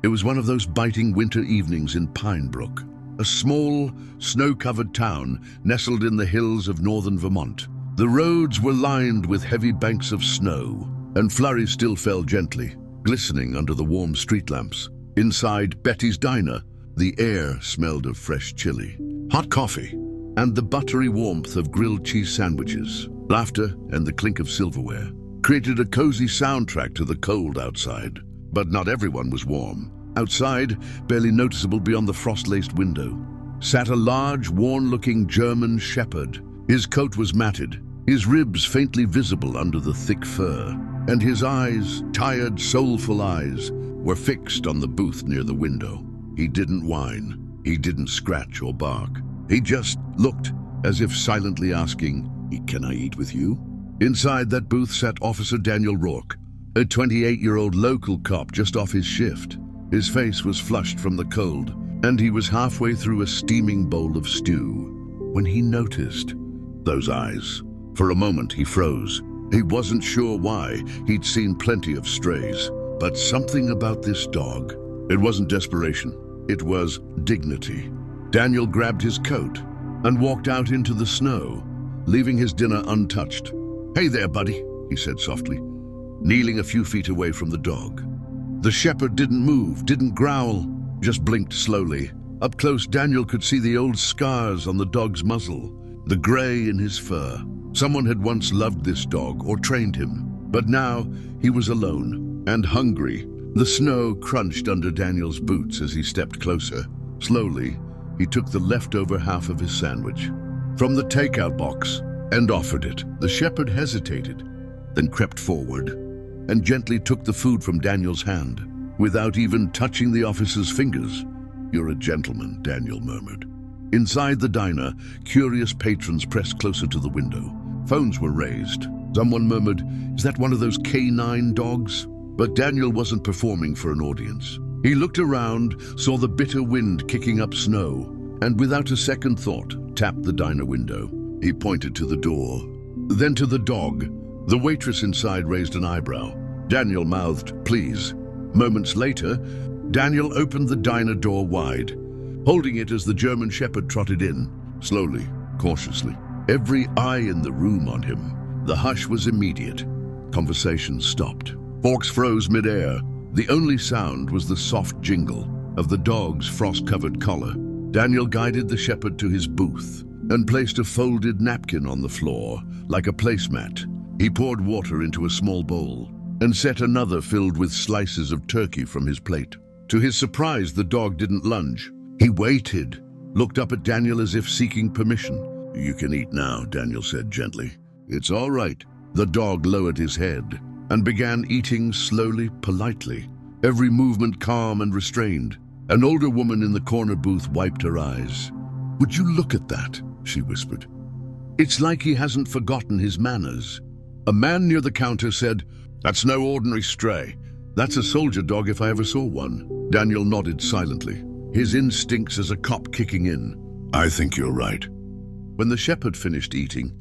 It was one of those biting winter evenings in Pinebrook, a small, snow-covered town nestled in the hills of northern Vermont. The roads were lined with heavy banks of snow, and flurries still fell gently, glistening under the warm street lamps. Inside Betty's diner, the air smelled of fresh chili, hot coffee, and the buttery warmth of grilled cheese sandwiches. Laughter and the clink of silverware created a cozy soundtrack to the cold outside. But not everyone was warm. Outside, barely noticeable beyond the frost-laced window, sat a large, worn-looking German shepherd. His coat was matted, his ribs faintly visible under the thick fur, and his eyes, tired, soulful eyes, were fixed on the booth near the window. He didn't whine, he didn't scratch or bark. He just looked, as if silently asking, "Can I eat with you?" Inside that booth sat Officer Daniel Rourke, a 28-year-old local cop just off his shift. His face was flushed from the cold, and he was halfway through a steaming bowl of stew when he noticed those eyes. For a moment, he froze. He wasn't sure why. He'd seen plenty of strays, but something about this dog. It wasn't desperation. It was dignity. Daniel grabbed his coat and walked out into the snow, leaving his dinner untouched. "Hey there, buddy," he said softly, kneeling a few feet away from the dog. The shepherd didn't move, didn't growl, just blinked slowly. Up close, Daniel could see the old scars on the dog's muzzle, the gray in his fur. Someone had once loved this dog or trained him, but now he was alone and hungry. The snow crunched under Daniel's boots as he stepped closer. Slowly, he took the leftover half of his sandwich from the takeout box and offered it. The shepherd hesitated, then crept forward and gently took the food from Daniel's hand, without even touching the officer's fingers. "You're a gentleman," Daniel murmured. Inside the diner, curious patrons pressed closer to the window. Phones were raised. Someone murmured, "Is that one of those K9 dogs?" But Daniel wasn't performing for an audience. He looked around, saw the bitter wind kicking up snow, and without a second thought, tapped the diner window. He pointed to the door, then to the dog. The waitress inside raised an eyebrow. Daniel mouthed, "Please." Moments later, Daniel opened the diner door wide, holding it as the German shepherd trotted in, slowly, cautiously. Every eye in the room on him. The hush was immediate. Conversation stopped. Forks froze midair. The only sound was the soft jingle of the dog's frost-covered collar. Daniel guided the shepherd to his booth and placed a folded napkin on the floor, like a placemat. He poured water into a small bowl and set another filled with slices of turkey from his plate. To his surprise, the dog didn't lunge. He waited, looked up at Daniel as if seeking permission. "You can eat now," Daniel said gently. "It's all right." The dog lowered his head and began eating slowly, politely, every movement calm and restrained. An older woman in the corner booth wiped her eyes. "Would you look at that?" she whispered. "It's like he hasn't forgotten his manners." A man near the counter said, "That's no ordinary stray. That's a soldier dog if I ever saw one." Daniel nodded silently, his instincts as a cop kicking in. "I think you're right." When the shepherd finished eating,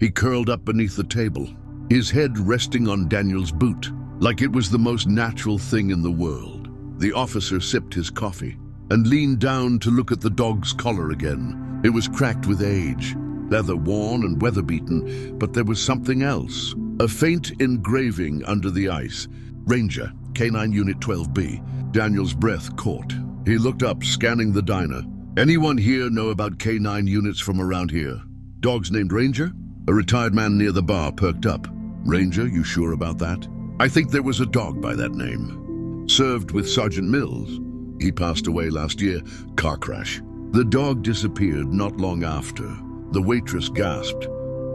he curled up beneath the table, his head resting on Daniel's boot, like it was the most natural thing in the world. The officer sipped his coffee and leaned down to look at the dog's collar again. It was cracked with age, leather worn and weather-beaten, but there was something else. A faint engraving under the ice. "Ranger, K9 Unit 12B. Daniel's breath caught. He looked up, scanning the diner. "Anyone here know about K9 units from around here? Dogs named Ranger?" A retired man near the bar perked up. "Ranger, you sure about that?" "I think there was a dog by that name. Served with Sergeant Mills. He passed away last year. Car crash." The dog disappeared not long after. The waitress gasped.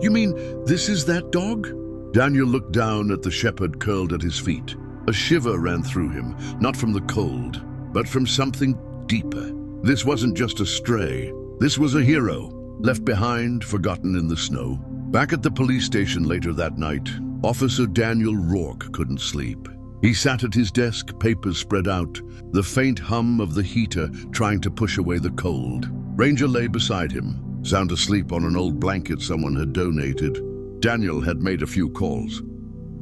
"You mean this is that dog?" Daniel looked down at the shepherd curled at his feet. A shiver ran through him, not from the cold, but from something deeper. This wasn't just a stray. This was a hero, left behind, forgotten in the snow. Back at the police station later that night, Officer Daniel Rourke couldn't sleep. He sat at his desk, papers spread out, the faint hum of the heater trying to push away the cold. Ranger lay beside him, sound asleep on an old blanket someone had donated. Daniel had made a few calls,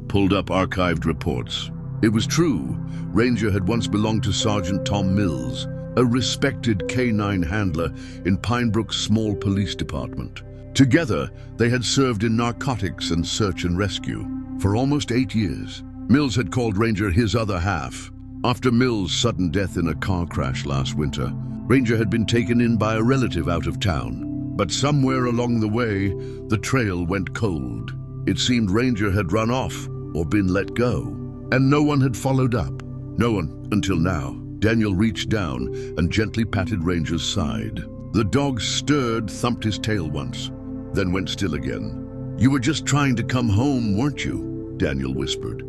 pulled up archived reports. It was true. Ranger had once belonged to Sergeant Tom Mills, a respected canine handler in Pine Brook's small police department. Together, they had served in narcotics and search and rescue for almost 8 years. Mills had called Ranger his other half. After Mills' sudden death in a car crash last winter, Ranger had been taken in by a relative out of town. But somewhere along the way, the trail went cold. It seemed Ranger had run off or been let go, and no one had followed up. No one until now. Daniel reached down and gently patted Ranger's side. The dog stirred, thumped his tail once, then went still again. "You were just trying to come home, weren't you?" Daniel whispered,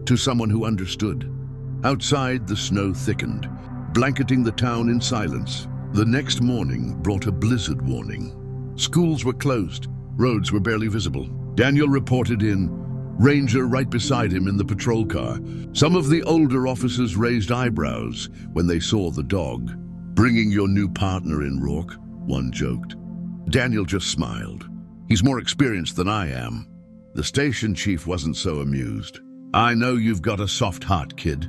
to someone who understood. Outside, the snow thickened, blanketing the town in silence. The next morning brought a blizzard warning. Schools were closed, roads were barely visible. Daniel reported in, Ranger right beside him in the patrol car. Some of the older officers raised eyebrows when they saw the dog. "Bringing your new partner in, Rourke," one joked. Daniel just smiled. "He's more experienced than I am." The station chief wasn't so amused. "I know you've got a soft heart, kid,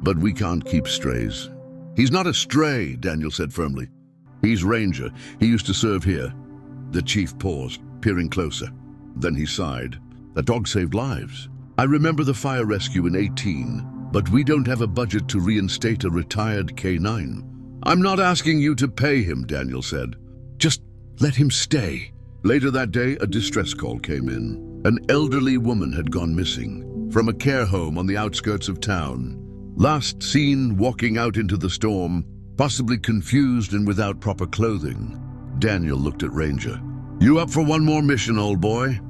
but we can't keep strays." "He's not a stray," Daniel said firmly. "He's Ranger. He used to serve here." The chief paused, peering closer. Then he sighed. "That dog saved lives. I remember the fire rescue in 18, but we don't have a budget to reinstate a retired K9. "I'm not asking you to pay him," Daniel said. "Just let him stay." Later that day, a distress call came in. An elderly woman had gone missing from a care home on the outskirts of town. Last seen walking out into the storm, possibly confused and without proper clothing. Daniel looked at Ranger. "You up for one more mission, old boy?"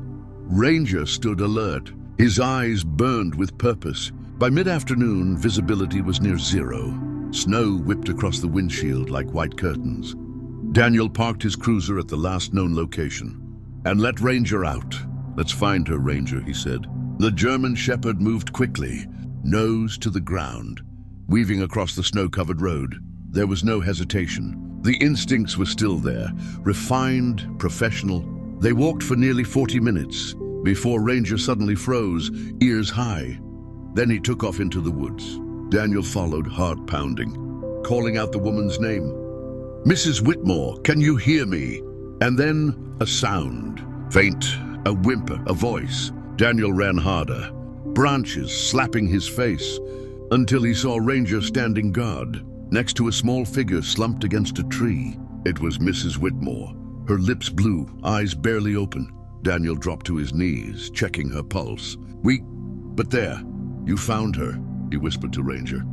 Ranger stood alert. His eyes burned with purpose. By mid-afternoon, visibility was near zero. Snow whipped across the windshield like white curtains. Daniel parked his cruiser at the last known location and let Ranger out. "Let's find her, Ranger," he said. The German shepherd moved quickly, nose to the ground, weaving across the snow-covered road. There was no hesitation. The instincts were still there, refined, professional. They walked for nearly 40 minutes before Ranger suddenly froze, ears high. Then he took off into the woods. Daniel followed, heart pounding, calling out the woman's name. "Mrs. Whitmore, can you hear me?" And then a sound, faint, a whimper, a voice. Daniel ran harder, branches slapping his face, until he saw Ranger standing guard next to a small figure slumped against a tree. It was Mrs. Whitmore, her lips blue, eyes barely open. Daniel dropped to his knees, checking her pulse. But there, you found her," he whispered to Ranger.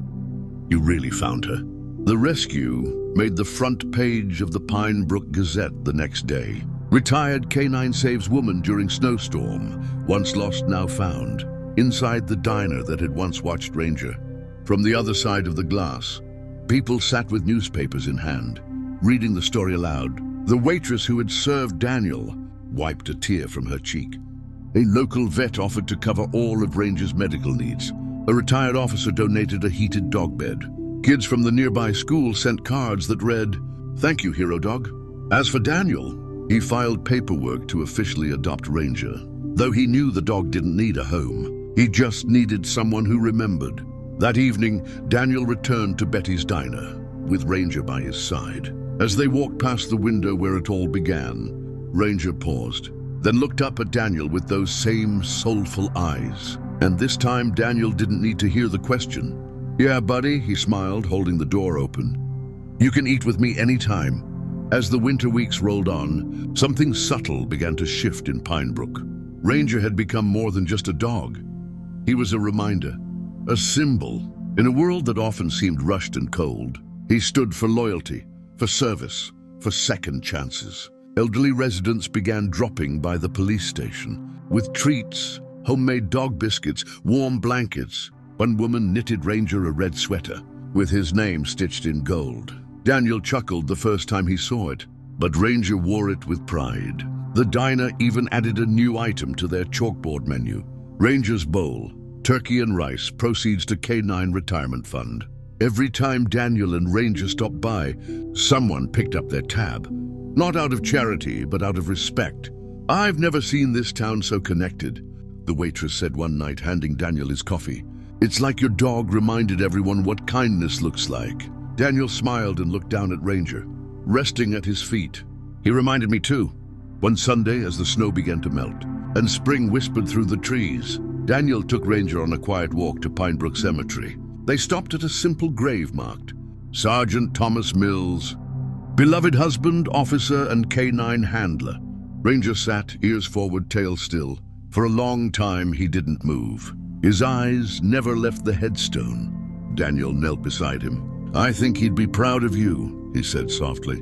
"You really found her." The rescue made the front page of the Pine Brook Gazette the next day. Retired K9 saves woman during snowstorm, once lost, now found, inside the diner that had once watched Ranger. From the other side of the glass, people sat with newspapers in hand, reading the story aloud. The waitress who had served Daniel wiped a tear from her cheek. A local vet offered to cover all of Ranger's medical needs. A retired officer donated a heated dog bed. Kids from the nearby school sent cards that read, "Thank you, hero dog." As for Daniel, he filed paperwork to officially adopt Ranger. Though he knew the dog didn't need a home, he just needed someone who remembered. That evening, Daniel returned to Betty's diner, with Ranger by his side. As they walked past the window where it all began, Ranger paused, then looked up at Daniel with those same soulful eyes. And this time, Daniel didn't need to hear the question. "Yeah, buddy," he smiled, holding the door open. "You can eat with me anytime." As the winter weeks rolled on, something subtle began to shift in Pine Brook. Ranger had become more than just a dog. He was a reminder, a symbol. In a world that often seemed rushed and cold, he stood for loyalty, for service, for second chances. Elderly residents began dropping by the police station with treats, homemade dog biscuits, warm blankets. One woman knitted Ranger a red sweater with his name stitched in gold. Daniel chuckled the first time he saw it, but Ranger wore it with pride. The diner even added a new item to their chalkboard menu. Ranger's bowl, turkey and rice, proceeds to K9 Retirement Fund. Every time Daniel and Ranger stopped by, someone picked up their tab. Not out of charity, but out of respect. "I've never seen this town so connected," the waitress said one night, handing Daniel his coffee. It's like your dog reminded everyone what kindness looks like. Daniel smiled and looked down at Ranger, resting at his feet. He reminded me too. One Sunday, as the snow began to melt and spring whispered through the trees, Daniel took Ranger on a quiet walk to Pinebrook Cemetery. They stopped at a simple grave marked Sergeant Thomas Mills, beloved husband, officer, and canine handler. Ranger sat, ears forward, tail still. For a long time, he didn't move. His eyes never left the headstone. Daniel knelt beside him. "I think he'd be proud of you," he said softly.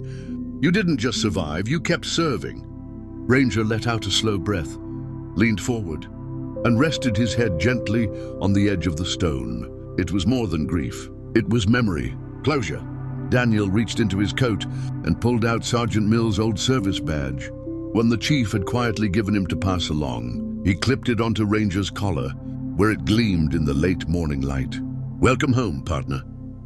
"You didn't just survive, you kept serving." Ranger let out a slow breath, leaned forward, and rested his head gently on the edge of the stone. It was more than grief. It was memory, closure. Daniel reached into his coat and pulled out Sergeant Mills' old service badge, one the chief had quietly given him to pass along. He clipped it onto Ranger's collar, where it gleamed in the late morning light. "Welcome home, partner."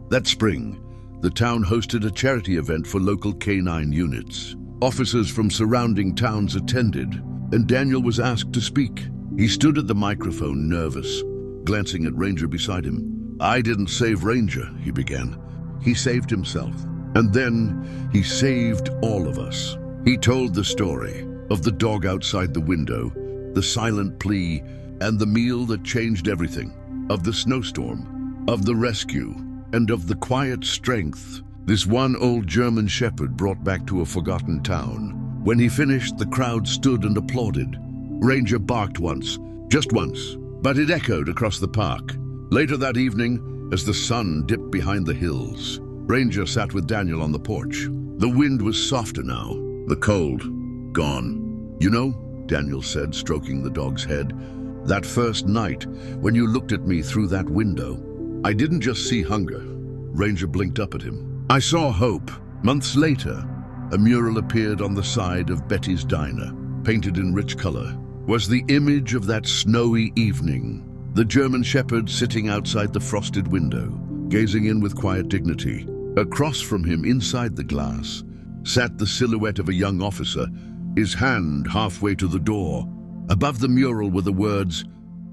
That spring, the town hosted a charity event for local canine units. Officers from surrounding towns attended, and Daniel was asked to speak. He stood at the microphone, nervous, glancing at Ranger beside him. "I didn't save Ranger," he began. "He saved himself. And then he saved all of us." He told the story of the dog outside the window, the silent plea, and the meal that changed everything, of the snowstorm, of the rescue, and of the quiet strength this one old German shepherd brought back to a forgotten town. When he finished, the crowd stood and applauded. Ranger barked once, just once, but it echoed across the park. Later that evening, as the sun dipped behind the hills, Ranger sat with Daniel on the porch. The wind was softer now, the cold gone. "You know," Daniel said, stroking the dog's head, "that first night when you looked at me through that window, I didn't just see hunger." Ranger blinked up at him. "I saw hope." Months later, a mural appeared on the side of Betty's Diner, painted in rich color. Was the image of that snowy evening, the German shepherd sitting outside the frosted window, gazing in with quiet dignity. Across from him, inside the glass, sat the silhouette of a young officer, his hand halfway to the door. Above the mural were the words,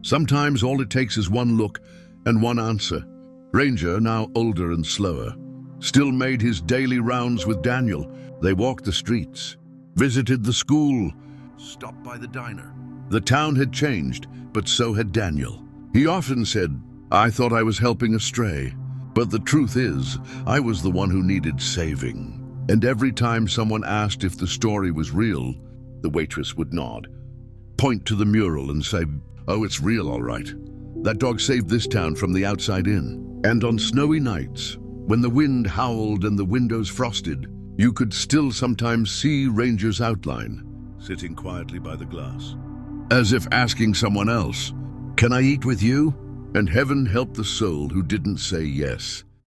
"Sometimes all it takes is one look and one answer." Ranger, now older and slower, still made his daily rounds with Daniel. They walked the streets, visited the school, stopped by the diner. The town had changed, but so had Daniel. He often said, "I thought I was helping a stray, but the truth is, I was the one who needed saving." And every time someone asked if the story was real, the waitress would nod, point to the mural and say, "Oh, it's real, all right. That dog saved this town from the outside in." And on snowy nights, when the wind howled and the windows frosted, you could still sometimes see Ranger's outline, sitting quietly by the glass, as if asking someone else, "Can I eat with you?" And heaven help the soul who didn't say yes.